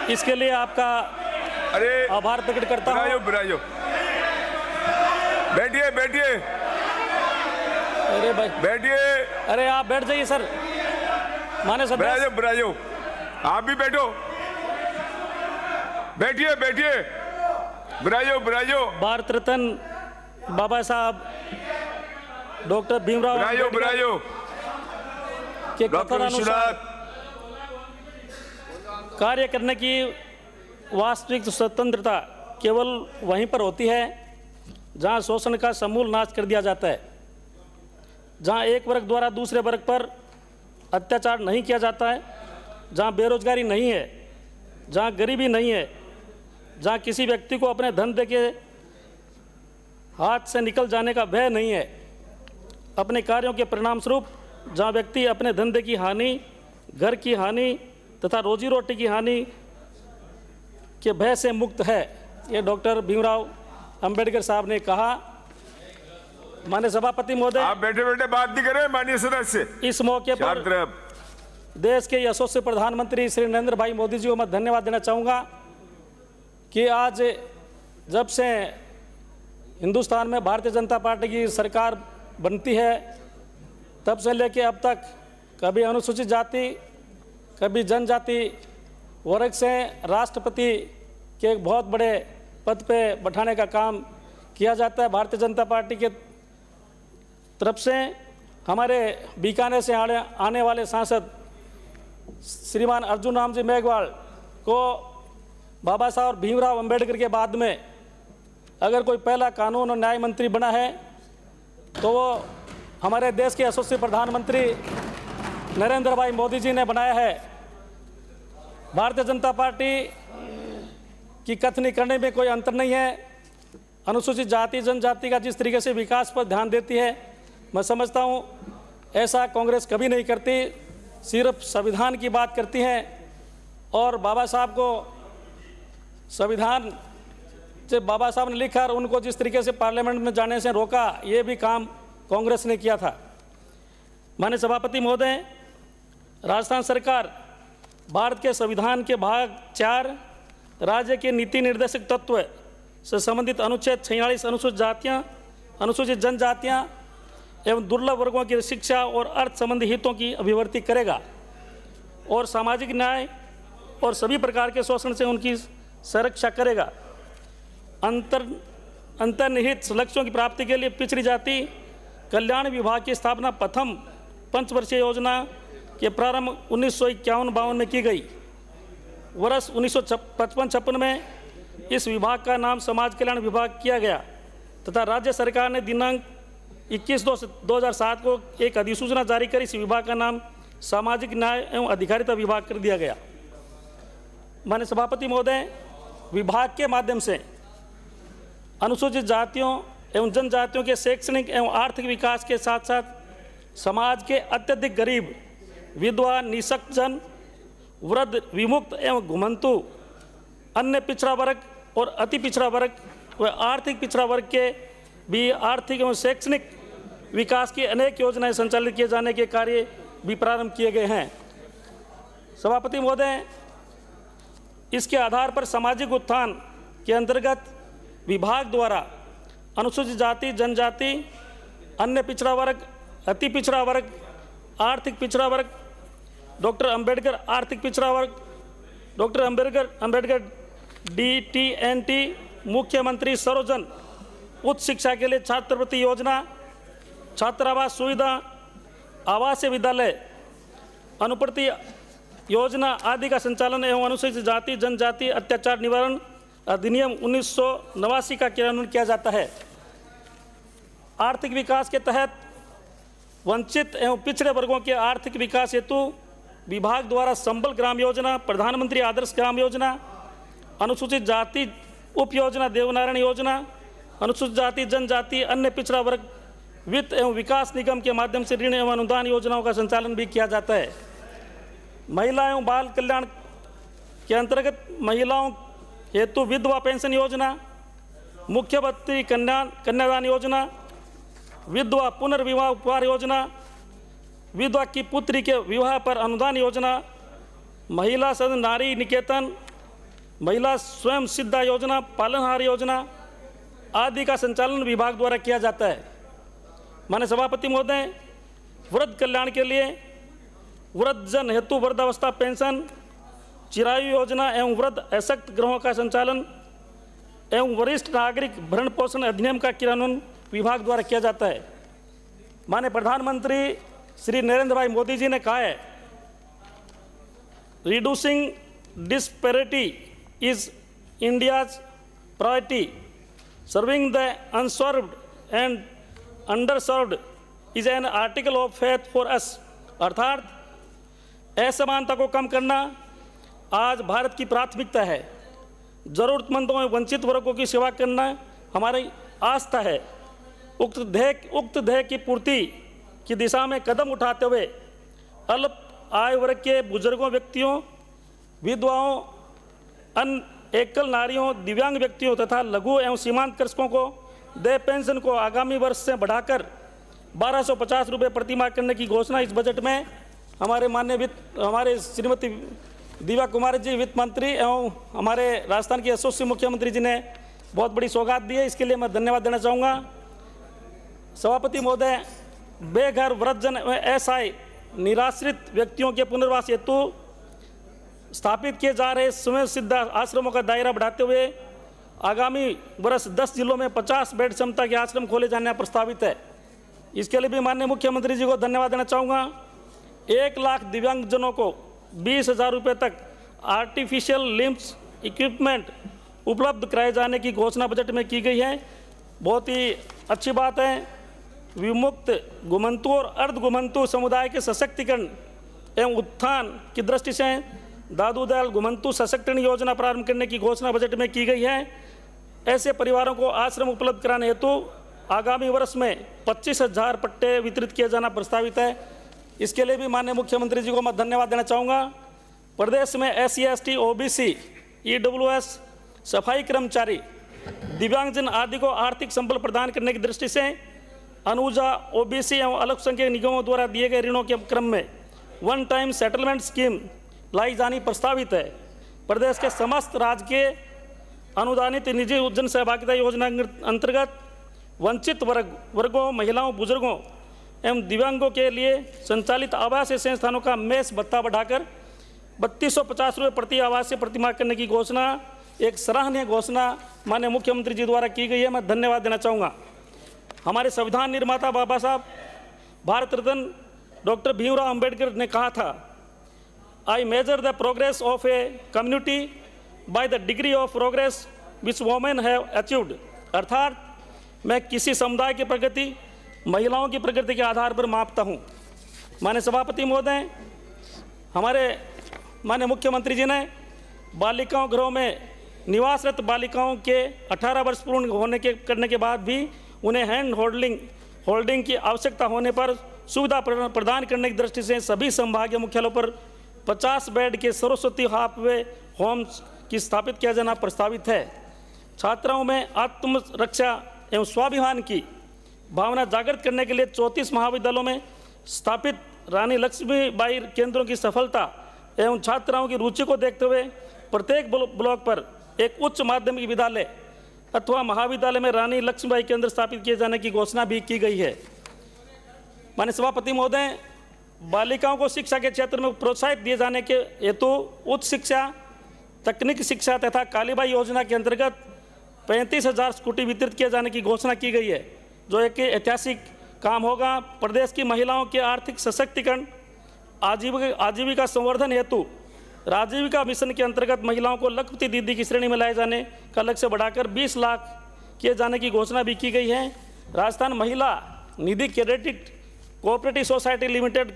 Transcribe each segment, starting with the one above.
इसके लिए आपका आभार प्रकट करता हूँ। बैठिए बैठिए। अरे भाई बैठिए। अरे आप बैठ जाइए सर। माने सदस्य बुराइयो आप भी बैठो। बैठिए बैठिए। बुराइयो भारत रत्न बाबा साहब डॉक्टर भीमराव बुराइयो के कथन अनुसार कार्य करने की वास्तविक स्वतंत्रता केवल वहीं पर होती है जहां शोषण का समूल नाश कर दिया जाता है, जहां एक वर्ग द्वारा दूसरे वर्ग पर अत्याचार नहीं किया जाता है, जहां बेरोजगारी नहीं है, जहां गरीबी नहीं है, जहां किसी व्यक्ति को अपने धंधे के हाथ से निकल जाने का भय नहीं है, अपने कार्यों के परिणाम स्वरूप जहां व्यक्ति अपने धंधे की हानि, घर की हानि तथा रोजी रोटी की हानि के भय से मुक्त है। ये डॉक्टर भीमराव अंबेडकर साहब ने कहा। माननीय सभापति महोदय, आप बैठे बैठे बात नहीं करें। माननीय सदस्य, इस मौके पर देश के यशस्वी प्रधानमंत्री श्री नरेंद्र भाई मोदी जी को मैं धन्यवाद देना चाहूँगा कि आज जब से हिंदुस्तान में भारतीय जनता पार्टी की सरकार बनती है तब से लेकर अब तक कभी अनुसूचित जाति कभी जनजाति वर्ग से राष्ट्रपति के एक बहुत बड़े पद पे बैठाने का काम किया जाता है भारतीय जनता पार्टी के तरफ से। हमारे बीकानेर से आने वाले सांसद श्रीमान अर्जुन राम जी मेघवाल को बाबा साहब भीमराव अंबेडकर के बाद में अगर कोई पहला कानून और न्याय मंत्री बना है तो वो हमारे देश के यशस्वी प्रधानमंत्री नरेंद्र भाई मोदी जी ने बनाया है। भारतीय जनता पार्टी की कथनी करने में कोई अंतर नहीं है। अनुसूचित जाति जनजाति का जिस तरीके से विकास पर ध्यान देती है, मैं समझता हूँ ऐसा कांग्रेस कभी नहीं करती, सिर्फ संविधान की बात करती हैं। और बाबा साहब को संविधान से बाबा साहब ने लिखा और उनको जिस तरीके से पार्लियामेंट में जाने से रोका, ये भी काम कांग्रेस ने किया था। माननीय सभापति महोदय, राजस्थान सरकार भारत के संविधान के भाग 4 राज्य के नीति निर्देशक तत्व से संबंधित अनुच्छेद 46 अनुसूचित जातियाँ, अनुसूचित जनजातियाँ एवं दुर्लभ वर्गों की शिक्षा और अर्थ संबंधी हितों की अभिव्यक्ति करेगा और सामाजिक न्याय और सभी प्रकार के शोषण से उनकी सुरक्षा करेगा। अंतर्निहित लक्ष्यों की प्राप्ति के लिए पिछड़ी जाति कल्याण विभाग की स्थापना प्रथम पंचवर्षीय योजना के प्रारंभ 1951-52 में की गई। वर्ष 1955-56 में इस विभाग का नाम समाज कल्याण विभाग किया गया तथा राज्य सरकार ने दिनांक 21/2/2007 को एक अधिसूचना जारी कर इस विभाग का नाम सामाजिक न्याय एवं अधिकारिता विभाग कर दिया गया। माननीय सभापति महोदय, विभाग के माध्यम से अनुसूचित जातियों एवं जनजातियों के शैक्षणिक एवं आर्थिक विकास के साथ साथ समाज के अत्यधिक गरीब, विधवा, निःशक्त जन, वृद्ध, विमुक्त एवं घुमंतु, अन्य पिछड़ा वर्ग और अति पिछड़ा वर्ग व आर्थिक पिछड़ा वर्ग के भी आर्थिक एवं शैक्षणिक विकास की अनेक योजनाएं संचालित किए जाने के कार्य भी प्रारंभ किए गए हैं। सभापति महोदय, इसके आधार पर सामाजिक उत्थान के अंतर्गत विभाग द्वारा अनुसूचित जाति, जनजाति, अन्य पिछड़ा वर्ग, अति पिछड़ा वर्ग, आर्थिक पिछड़ा वर्ग, डॉक्टर अंबेडकर आर्थिक पिछड़ा वर्ग, डॉक्टर अंबेडकर DTNT, मुख्यमंत्री सर्वजन उच्च शिक्षा के लिए छात्रवृत्ति योजना, छात्रावास सुविधा, आवासीय विद्यालय, अनुप्रति योजना आदि का संचालन एवं अनुसूचित जाति जनजाति अत्याचार निवारण अधिनियम 1989 का क्रियान्वयन किया जाता है। आर्थिक विकास के तहत वंचित एवं पिछड़े वर्गों के आर्थिक विकास हेतु विभाग द्वारा संबल ग्राम योजना, प्रधानमंत्री आदर्श ग्राम योजना, अनुसूचित जाति उप योजना, देवनारायण योजना, अनुसूचित जाति जनजाति अन्य पिछड़ा वर्ग वित्त एवं विकास निगम के माध्यम से ऋण एवं अनुदान योजनाओं का संचालन भी किया जाता है। महिला एवं बाल कल्याण के अंतर्गत महिलाओं हेतु विधवा पेंशन योजना, मुख्यमंत्री कन्यादान योजना, विधवा पुनर्विवाह उपहार योजना, विधवा की पुत्री के विवाह पर अनुदान योजना, महिला सदन नारी निकेतन, महिला स्वयं सिद्धा योजना, पालनहार योजना आदि का संचालन विभाग द्वारा किया जाता है। माननीय सभापति महोदय, वृद्ध कल्याण के लिए वृद्धजन हेतु वृद्धावस्था पेंशन, चिरायु योजना एवं वृद्ध अशक्त गृहों का संचालन एवं वरिष्ठ नागरिक भरण पोषण अधिनियम का क्रियान्वयन विभाग द्वारा किया जाता है। माननीय प्रधानमंत्री श्री नरेंद्र भाई मोदी जी ने कहा है, reducing disparity is India's priority, serving the unserved and underserved is an article of faith for us. अर्थात असमानता को कम करना आज भारत की प्राथमिकता है। जरूरतमंदों एवं वंचित वर्गों की सेवा करना हमारी आस्था है। उक्त ध्येय की पूर्ति की दिशा में कदम उठाते हुए अल्प आय वर्ग के बुजुर्गों, व्यक्तियों, विधवाओं, अन्य एकल नारियों, दिव्यांग व्यक्तियों तथा लघु एवं सीमांत कृषकों को देय पेंशन को आगामी वर्ष से बढ़ाकर 1250 रुपये प्रतिमाह करने की घोषणा इस बजट में हमारे श्रीमती दिव्या कुमारी जी वित्त मंत्री एवं हमारे राजस्थान के यशस्वी मुख्यमंत्री जी ने बहुत बड़ी सौगात दी है। इसके लिए मैं धन्यवाद देना चाहूँगा। सभापति महोदय, बेघर वृद्धजन असहाय निराश्रित व्यक्तियों के पुनर्वास हेतु स्थापित किए जा रहे स्वयं सिद्धा आश्रमों का दायरा बढ़ाते हुए आगामी वर्ष 10 जिलों में 50 बेड क्षमता के आश्रम खोले जाने प्रस्तावित है। इसके लिए भी माननीय मुख्यमंत्री जी को धन्यवाद देना चाहूँगा। 1 लाख दिव्यांगजनों को 20,000 रुपये तक आर्टिफिशियल लिम्स इक्विपमेंट उपलब्ध कराए जाने की घोषणा बजट में की गई है। बहुत ही अच्छी बात है। विमुक्त, घुमंतु और अर्धघुमंतु समुदाय के सशक्तिकरण एवं उत्थान की दृष्टि से दादू दयाल घुमंतु सशक्तिकरण योजना प्रारंभ करने की घोषणा बजट में की गई है। ऐसे परिवारों को आश्रम उपलब्ध कराने हेतु आगामी वर्ष में 25,000 पट्टे वितरित किए जाना प्रस्तावित है। इसके लिए भी माननीय मुख्यमंत्री जी को मैं धन्यवाद देना चाहूँगा। प्रदेश में SC, ST, OBC, EWS, सफाई कर्मचारी, दिव्यांगजन आदि को आर्थिक संबल प्रदान करने की दृष्टि से अनुजा, OBC एवं अल्पसंख्यक निगमों द्वारा दिए गए ऋणों के क्रम में वन टाइम सेटलमेंट स्कीम लाई जानी प्रस्तावित है। प्रदेश के समस्त राजकीय अनुदानित निजी जन सहभागिता योजना अंतर्गत वंचित वर्गों, महिलाओं, बुजुर्गों एवं दिव्यांगों के लिए संचालित आवासीय संस्थानों का मेस भत्ता बढ़ाकर 3250 रुपये प्रति आवासीय प्रतिमाह करने की घोषणा एक सराहनीय घोषणा माननीय मुख्यमंत्री जी द्वारा की गई है। मैं धन्यवाद देना चाहूँगा। हमारे संविधान निर्माता बाबा साहब भारत रत्न डॉक्टर भीमराव अंबेडकर ने कहा था, I measure the progress of a community by the degree of progress which women have achieved. अर्थात मैं किसी समुदाय की प्रगति महिलाओं की प्रगति के आधार पर मापता हूँ। माननीय सभापति महोदय, हमारे माननीय मुख्यमंत्री जी ने बालिकाओं गृहों में निवासरत बालिकाओं के 18 वर्ष पूर्ण करने के बाद भी उन्हें हैंड होल्डिंग की आवश्यकता होने पर सुविधा प्रदान करने की दृष्टि से सभी संभागीय मुख्यालयों पर 50 बेड के सरस्वती हाफवे होम्स की स्थापित किया जाना प्रस्तावित है। छात्राओं में आत्मरक्षा एवं स्वाभिमान की भावना जागृत करने के लिए 34 महाविद्यालयों में स्थापित रानी लक्ष्मीबाई केंद्रों की सफलता एवं छात्राओं की रुचि को देखते हुए प्रत्येक ब्लॉक पर एक उच्च माध्यमिक विद्यालय अथवा महाविद्यालय में रानी लक्ष्मीबाई केंद्र स्थापित किए जाने की घोषणा भी की गई है। माननीय सभापति महोदय, बालिकाओं को शिक्षा के क्षेत्र में प्रोत्साहित दिए जाने के हेतु उच्च शिक्षा, तकनीकी शिक्षा तथा कालीबाई योजना के अंतर्गत 35,000 स्कूटी वितरित किए जाने की घोषणा की गई है, जो एक ऐतिहासिक काम होगा। प्रदेश की महिलाओं के आर्थिक सशक्तिकरण, आजीविका संवर्धन हेतु राजीविका मिशन के अंतर्गत महिलाओं को लखपति दीदी की श्रेणी में लाए जाने का लक्ष्य बढ़ाकर 20 लाख किए जाने की घोषणा भी की गई है। राजस्थान महिला निधि क्रेडिट कोऑपरेटिव सोसाइटी लिमिटेड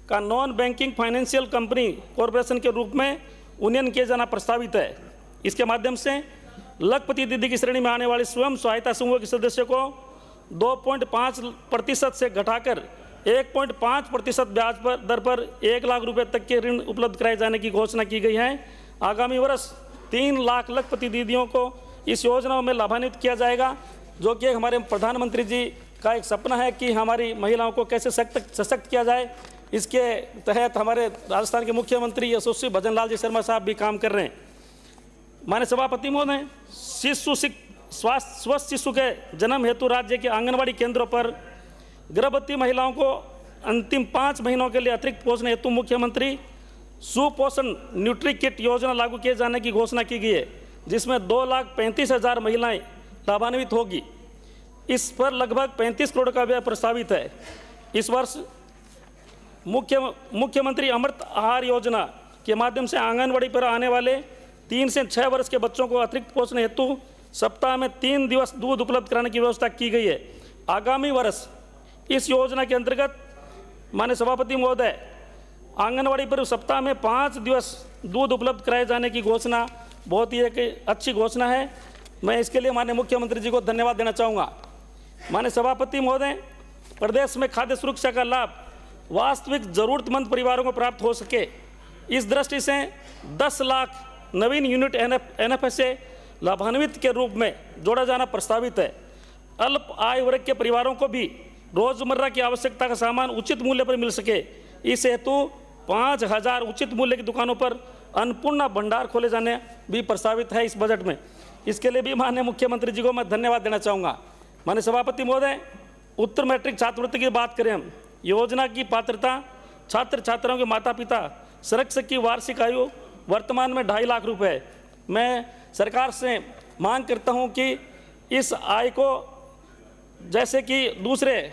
का non banking financial company corporation के रूप में उन्नयन किया जाना प्रस्तावित है। इसके माध्यम से लखपति दीदी की श्रेणी में आने वाले स्वयं सहायता समूह के सदस्यों को 2.5% से घटाकर 1.5% ब्याज दर पर 1 लाख रुपए तक के ऋण उपलब्ध कराए जाने की घोषणा की गई है। आगामी वर्ष 3 लाख लखपति दीदियों को इस योजना में लाभान्वित किया जाएगा, जो कि हमारे प्रधानमंत्री जी का एक सपना है कि हमारी महिलाओं को कैसे सशक्त किया जाए। इसके तहत हमारे राजस्थान के मुख्यमंत्री यशस्वी भजनलाल जी शर्मा साहब भी काम कर रहे हैं। माननीय सभापति महोदय, स्वस्थ शिशु के जन्म हेतु राज्य के आंगनबाड़ी केंद्रों पर गर्भवती महिलाओं को अंतिम 5 महीनों के लिए अतिरिक्त पोषण हेतु मुख्यमंत्री सुपोषण न्यूट्री किट योजना लागू किए जाने की घोषणा की गई है, जिसमें 2,35,000 महिलाएं लाभान्वित होगी। इस पर लगभग 35 करोड़ का व्यय प्रस्तावित है। इस वर्ष मुख्यमंत्री अमृत आहार योजना के माध्यम से आंगनबाड़ी पर आने वाले 3 से 6 वर्ष के बच्चों को अतिरिक्त पोषण हेतु सप्ताह में 3 दिवस दूध उपलब्ध कराने की व्यवस्था की गई है। आगामी वर्ष इस योजना के अंतर्गत माननीय सभापति महोदय, आंगनबाड़ी पर सप्ताह में 5 दिवस दूध उपलब्ध कराए जाने की घोषणा बहुत ही एक अच्छी घोषणा है। मैं इसके लिए माननीय मुख्यमंत्री जी को धन्यवाद देना चाहूँगा। माननीय सभापति महोदय, प्रदेश में खाद्य सुरक्षा का लाभ वास्तविक जरूरतमंद परिवारों को प्राप्त हो सके, इस दृष्टि से 10 लाख नवीन यूनिट NFSA लाभान्वित के रूप में जोड़ा जाना प्रस्तावित है। अल्प आय वर्ग के परिवारों को भी रोजमर्रा की आवश्यकता का सामान उचित मूल्य पर मिल सके, इस हेतु 5,000 उचित मूल्य की दुकानों पर अन्नपूर्णा भंडार खोले जाने भी प्रस्तावित है इस बजट में। इसके लिए भी माननीय मुख्यमंत्री जी को मैं धन्यवाद देना चाहूँगा। माननीय सभापति महोदय, उत्तर मैट्रिक छात्रवृत्ति की बात करें हम, योजना की पात्रता छात्र छात्राओं के माता पिता संरक्षक की वार्षिक आयु वर्तमान में 2.5 लाख रुपए है। मैं सरकार से मांग करता हूं कि इस आय को जैसे कि दूसरे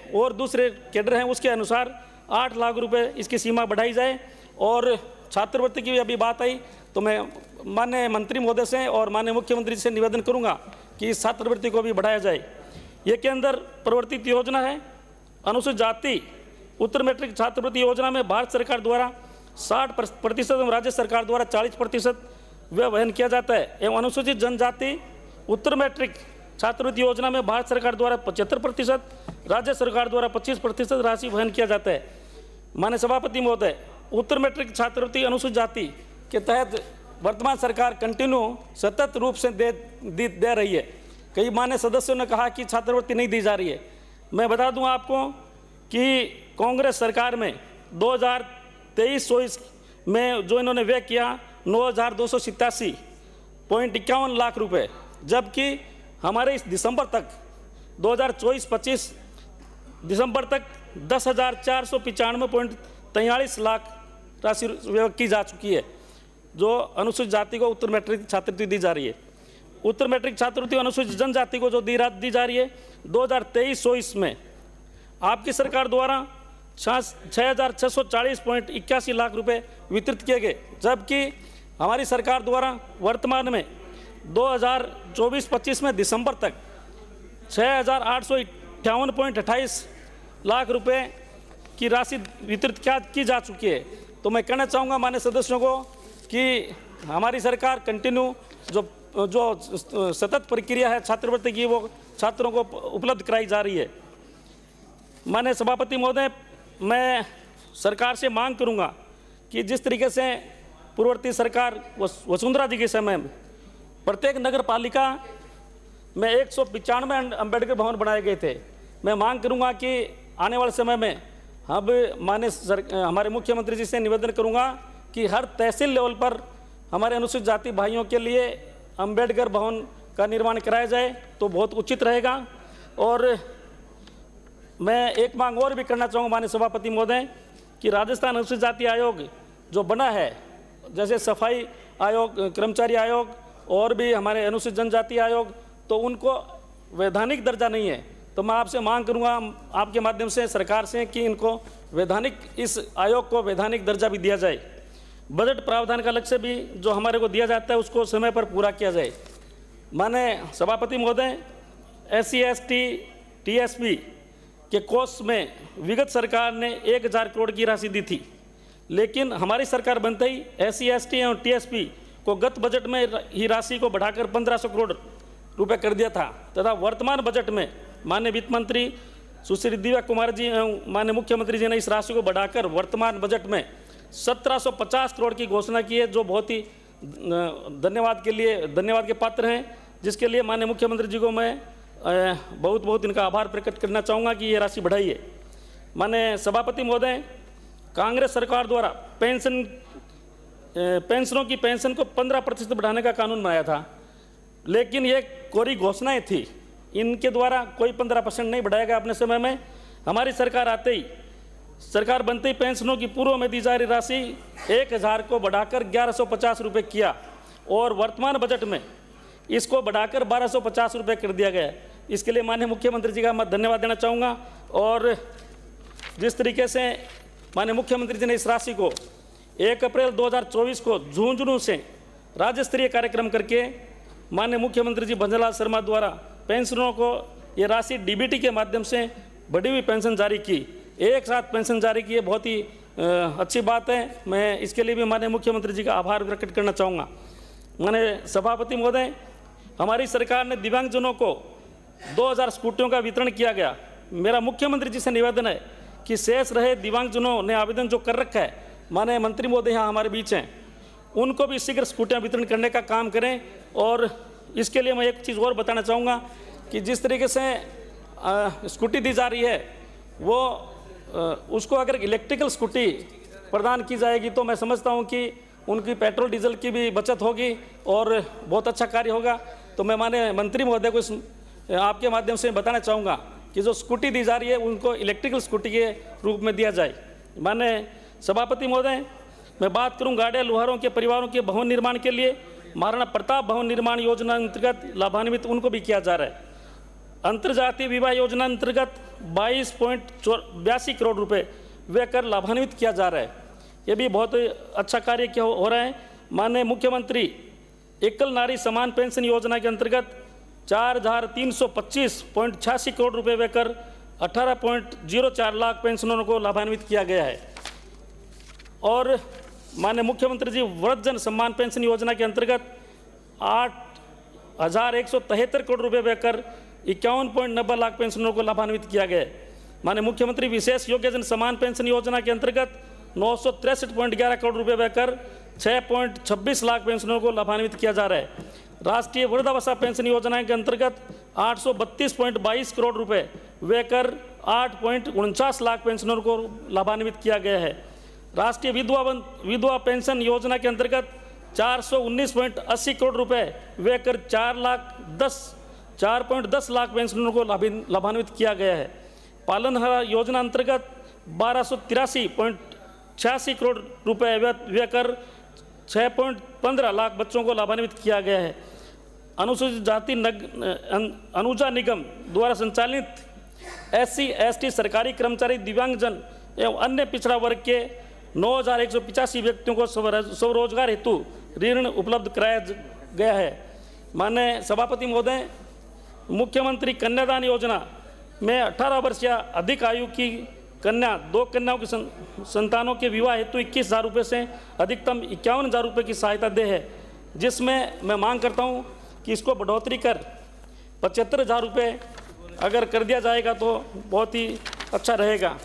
कैडर हैं उसके अनुसार 8 लाख रुपए इसकी सीमा बढ़ाई जाए। और छात्रवृत्ति की अभी बात आई तो मैं माननीय मंत्री महोदय से और माननीय मुख्यमंत्री से निवेदन करूंगा कि इस छात्रवृत्ति को भी बढ़ाया जाए। ये के अंदर प्रवर्तित योजना है अनुसूचित जाति उत्तर मैट्रिक छात्रवृत्ति योजना में भारत सरकार द्वारा 60% एवं राज्य सरकार द्वारा 40% व्यय वहन किया जाता है एवं अनुसूचित जनजाति उत्तर मैट्रिक छात्रवृत्ति योजना में भारत सरकार द्वारा 75%, राज्य सरकार द्वारा 25% राशि वहन किया जाता है। माननीय सभापति महोदय, उत्तर मैट्रिक छात्रवृत्ति अनुसूचित जाति के तहत वर्तमान सरकार कंटिन्यू सतत रूप से दे रही है। कई मान्य सदस्यों ने कहा कि छात्रवृत्ति नहीं दी जा रही है। मैं बता दूं आपको कि कांग्रेस सरकार में 2023-24 में जो इन्होंने व्यय किया 9,287.51 लाख रुपए, जबकि हमारे इस दिसंबर तक 2024-25 दिसंबर तक 10,495.43 लाख राशि व्यय की जा चुकी है, जो अनुसूचित जाति को उत्तर मैट्रिक छात्रवृत्ति दी जा रही है। उत्तर मैट्रिक छात्रवृत्ति अनुसूचित जनजाति को जो दी जा रही है 2023-24 में आपकी सरकार द्वारा 6,640.81 लाख रुपए वितरित किए गए, जबकि हमारी सरकार द्वारा वर्तमान में 2024-25 में दिसंबर तक 6,858.28 लाख रुपए की राशि वितरित की जा चुकी है। तो मैं कहना चाहूँगा माननीय सदस्यों को कि हमारी सरकार कंटिन्यू जो सतत प्रक्रिया है छात्रवृत्ति की वो छात्रों को उपलब्ध कराई जा रही है। माननीय सभापति महोदय, मैं सरकार से मांग करूंगा कि जिस तरीके से पूर्ववर्ती सरकार वसुंधरा जी के समय में प्रत्येक नगर पालिका में 195 अम्बेडकर भवन बनाए गए थे, मैं मांग करूंगा कि आने वाले समय में अब हमारे मुख्यमंत्री जी से निवेदन करूंगा कि हर तहसील लेवल पर हमारे अनुसूचित जाति भाइयों के लिए अम्बेडकर भवन का निर्माण कराया जाए तो बहुत उचित रहेगा। और मैं एक मांग और भी करना चाहूँगा माननीय सभापति महोदय कि राजस्थान अनुसूचित जाति आयोग जो बना है, जैसे सफाई आयोग, कर्मचारी आयोग और भी हमारे अनुसूचित जनजाति आयोग, तो उनको वैधानिक दर्जा नहीं है। तो मैं आपसे मांग करूँगा आपके माध्यम से सरकार से कि इनको वैधानिक इस आयोग को वैधानिक दर्जा भी दिया जाए। बजट प्रावधान का लक्ष्य भी जो हमारे को दिया जाता है उसको समय पर पूरा किया जाए। माननीय सभापति महोदय, SC ST TSP के कोष में विगत सरकार ने 1,000 करोड़ की राशि दी थी, लेकिन हमारी सरकार बनते ही SC ST एवं TSP को गत बजट में ही राशि को बढ़ाकर 1,500 करोड़ रुपए कर दिया था तथा वर्तमान बजट में माननीय वित्त मंत्री सुश्री दिव्या कुमार जी एवं माननीय मुख्यमंत्री जी ने इस राशि को बढ़ाकर वर्तमान बजट में 1,750 करोड़ की घोषणा की है, जो बहुत ही धन्यवाद के पात्र हैं, जिसके लिए माननीय मुख्यमंत्री जी को मैं बहुत इनका आभार प्रकट करना चाहूँगा कि ये राशि बढ़ाई है। माननीय सभापति महोदय, कांग्रेस सरकार द्वारा पेंशन पेंशनों की पेंशन को 15% बढ़ाने का कानून बनाया था, लेकिन ये कोरी घोषणाएं थी। इनके द्वारा कोई 15% नहीं बढ़ाएगा। अपने समय में हमारी सरकार आते ही, सरकार बनते ही पेंशनों की पूर्व में दी जा रही राशि 1000 को बढ़ाकर 1150 रुपये किया, और वर्तमान बजट में इसको बढ़ाकर 1250 रुपये कर दिया गया है। इसके लिए माननीय मुख्यमंत्री जी का मैं धन्यवाद देना चाहूँगा। और जिस तरीके से माननीय मुख्यमंत्री जी ने इस राशि को 1 अप्रैल 2024 को झुंझुनू से राज्य स्तरीय कार्यक्रम करके माननीय मुख्यमंत्री जी भंजनलाल शर्मा द्वारा पेंशनरों को ये राशि डीबीटी के माध्यम से बढ़ी हुई पेंशन जारी की, एक साथ पेंशन जारी की है, बहुत ही अच्छी बात है। मैं इसके लिए भी माननीय मुख्यमंत्री जी का आभार प्रकट करना चाहूँगा। माननीय सभापति महोदय, हमारी सरकार ने दिव्यांगजनों को 2000 स्कूटियों का वितरण किया गया। मेरा मुख्यमंत्री जी से निवेदन है कि शेष रहे दिव्यांगजनों ने आवेदन जो कर रखा है, माननीय मंत्री महोदय यहाँ हमारे बीच हैं, उनको भी शीघ्र स्कूटियाँ वितरण करने का काम करें। और इसके लिए मैं एक चीज़ और बताना चाहूँगा कि जिस तरीके से स्कूटी दी जा रही है, वो उसको अगर इलेक्ट्रिकल स्कूटी प्रदान की जाएगी तो मैं समझता हूँ कि उनकी पेट्रोल डीजल की भी बचत होगी और बहुत अच्छा कार्य होगा। तो मैं माननीय मंत्री महोदय को आपके माध्यम से बताना चाहूँगा कि जो स्कूटी दी जा रही है उनको इलेक्ट्रिकल स्कूटी के रूप में दिया जाए। माननीय सभापति महोदय, मैं बात करूँ गाड़िया लोहारों के परिवारों के भवन निर्माण के लिए महाराणा प्रताप भवन निर्माण योजना अंतर्गत लाभान्वित उनको भी किया जा रहा है। अंतर्जातीय विवाह योजना अंतर्गत 22.82 करोड़ रुपए व्यय कर लाभान्वित किया जा रहा है। ये भी बहुत अच्छा कार्य क्या हो रहा है। माननीय मुख्यमंत्री एकल नारी समान पेंशन योजना के अंतर्गत 4325.86 करोड़ रुपए व्यय कर 18.04 लाख पेंशनरों को लाभान्वित किया गया है। और माननीय मुख्यमंत्री जी वृद्धजन सम्मान पेंशन योजना के अंतर्गत 8173 करोड़ रुपए व्यय कर 51.90 लाख पेंशनरों को लाभान्वित किया गया है। माननीय मुख्यमंत्री विशेष योग्यजन समान पेंशन योजना के अंतर्गत 963.11 करोड़ रुपए व्यय कर 6.26 लाख पेंशनरों को लाभान्वित किया जा रहा है। राष्ट्रीय वृद्धावस्था पेंशन योजना के अंतर्गत 832.22 करोड़ रुपए व्यय कर 8.49 लाख पेंशनरों को लाभान्वित किया गया है। राष्ट्रीय विधवा पेंशन योजना के अंतर्गत 419.80 करोड़ रुपए व्यय कर 4.10 लाख पेंशनरों को लाभान्वित किया गया है। पालनहारा योजना अंतर्गत 1283.86 करोड़ रुपए व्यय कर 6.15 लाख बच्चों को लाभान्वित किया गया है। अनुसूचित जाति अनुजा निगम द्वारा संचालित SC ST सरकारी कर्मचारी दिव्यांगजन एवं अन्य पिछड़ा वर्ग के 9185 व्यक्तियों को स्वरोजगार हेतु ऋण उपलब्ध कराया गया है। माननीय सभापति महोदय, मुख्यमंत्री कन्यादान योजना में 18 वर्ष या अधिक आयु की कन्या 2 कन्याओं की संतानों के विवाह हेतु 21,000 रुपये से अधिकतम 51,000 रुपये की सहायता दे है, जिसमें मैं मांग करता हूं कि इसको बढ़ोतरी कर 75,000 रुपये अगर कर दिया जाएगा तो बहुत ही अच्छा रहेगा।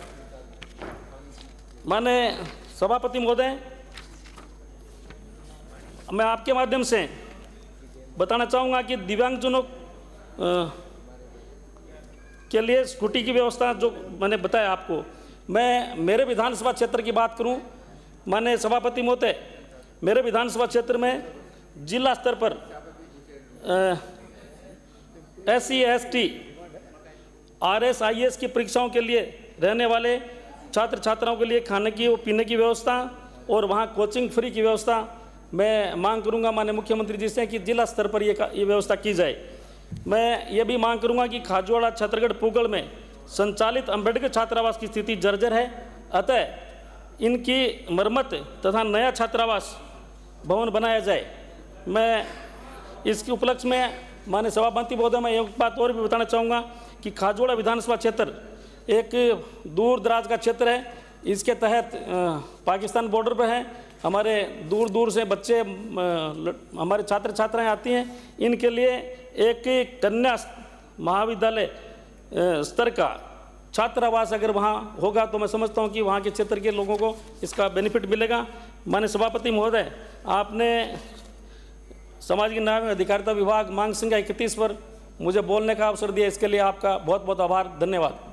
माननीय सभापति महोदय, मैं आपके माध्यम से बताना चाहूँगा कि दिव्यांगजनों के लिए स्कूटी की व्यवस्था जो मैंने बताया आपको, मैं मेरे विधानसभा क्षेत्र की बात करूं, माननीय सभापति महोदय, मेरे विधानसभा क्षेत्र में जिला स्तर पर SC ST RS IS की परीक्षाओं के लिए रहने वाले छात्र छात्राओं के लिए खाने की और पीने की व्यवस्था और वहां कोचिंग फ्री की व्यवस्था मैं मांग करूंगा माननीय मुख्यमंत्री जी से कि जिला स्तर पर ये व्यवस्था की जाए। मैं ये भी मांग करूंगा कि खाजूवाड़ा छत्तीसगढ़ पूगल में संचालित अंबेडकर छात्रावास की स्थिति जर्जर है, अतः इनकी मरम्मत तथा नया छात्रावास भवन बनाया जाए। मैं इसके उपलक्ष्य में माननीय सभापति महोदय मैं एक बात और भी बताना चाहूँगा कि खाजूवाड़ा विधानसभा क्षेत्र एक दूर दराज का क्षेत्र है। इसके तहत पाकिस्तान बॉर्डर पर है, हमारे दूर दूर से बच्चे हमारे छात्र छात्राएं आती हैं। इनके लिए एक कन्या महाविद्यालय स्तर का छात्रावास अगर वहाँ होगा तो मैं समझता हूँ कि वहाँ के क्षेत्र के लोगों को इसका बेनिफिट मिलेगा। माननीय सभापति महोदय, आपने सामाजिक न्याय एवं अधिकारिता विभाग मांग संख्या 31 पर मुझे बोलने का अवसर दिया, इसके लिए आपका बहुत बहुत आभार, धन्यवाद।